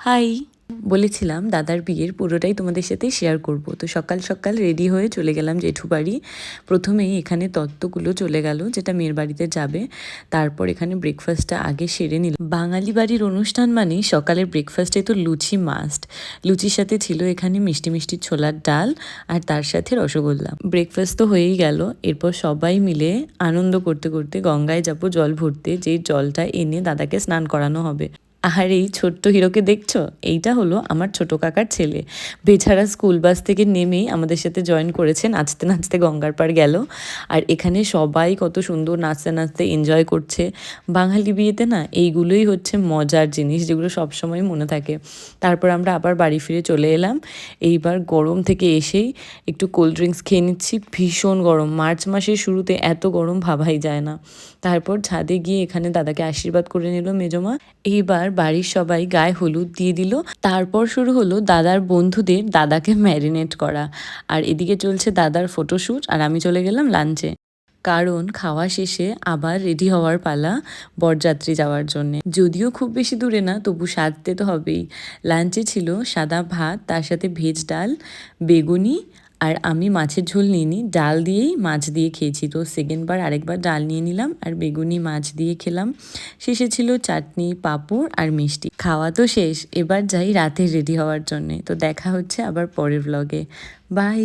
High! বলেছিলাম দাদার বিয়ের পুরোটাই তোমাদের সাথে শেয়ার করব। তো সকাল সকাল রেডি হয়ে চলে গেলাম জেঠু বাড়ি। প্রথমেই এখানে তত্ত্বগুলো চলে গেল যেটা মেয়ের বাড়িতে যাবে। তারপর এখানে ব্রেকফাস্টটা আগে সেরে নিলাম। বাঙালি বাড়ির অনুষ্ঠান মানেই সকালের ব্রেকফাস্টে তো লুচি মাস্ট। লুচির সাথে ছিল এখানে মিষ্টি মিষ্টি ছোলার ডাল আর তার সাথে রসগোল্লা। ব্রেকফাস্ট তো হয়েই গেল, এরপর সবাই মিলে আনন্দ করতে করতে গঙ্গায় যাব জল ভরতে, যেই জলটা এনে দাদাকে স্নান করানো হবে। আর এই ছোট্ট হিরোকে দেখছো, এইটা হলো আমার ছোট কাকার ছেলে। বেচারা স্কুল বাস থেকে নেমেই আমাদের সাথে জয়েন করেছে, নাচতে নাচতে গঙ্গার পাড় গেল। আর এখানে সবাই কত সুন্দর নাচতে নাচতে এনজয় করছে। বাঙালি বিয়েতে না এইগুলোই হচ্ছে মজার জিনিস, যেগুলো সবসময় মনে থাকে। তারপর আমরা আবার বাড়ি ফিরে চলে এলাম। এইবার গরম থেকে এসেই একটু কোল্ড ড্রিঙ্কস খেয়ে নিচ্ছি। ভীষণ গরম, মার্চ মাসের শুরুতে এত গরম ভাবাই যায় না। তারপর ছাদে গিয়ে এখানে দাদাকে আশীর্বাদ করে নিল মেজমা। এইবার বাড়ির সবাই গায়ে হলুদ দিয়ে দিল। তারপর শুরু হলো দাদার বন্ধুদের দাদাকে ম্যারিনেট করা। আর এদিকে চলছে দাদার ফটোশ্যুট, আর আমি চলে গেলাম লাঞ্চে। কারণ খাওয়া শেষে আবার রেডি হওয়ার পালা বরযাত্রী যাওয়ার জন্যে। যদিও খুব বেশি দূরে না, তবু সাজতে তো হবেই। লাঞ্চে ছিল সাদা ভাত, তার সাথে ভেজ ডাল, বেগুনি, আর আমি মাছের ঝোল নিইনি, ডাল দিয়েই মাছ দিয়ে খেয়েছি। তো সেকেন্ডবার আরেকবার ডাল নিয়ে নিলাম আর বেগুনি মাছ দিয়ে খেলাম। শেষে ছিল চাটনি, পাঁপড় আর মিষ্টি। খাওয়া তো শেষ, এবার যাই রাতে রেডি হওয়ার জন্যে। তো দেখা হচ্ছে আবার পরের ব্লগে। বাই।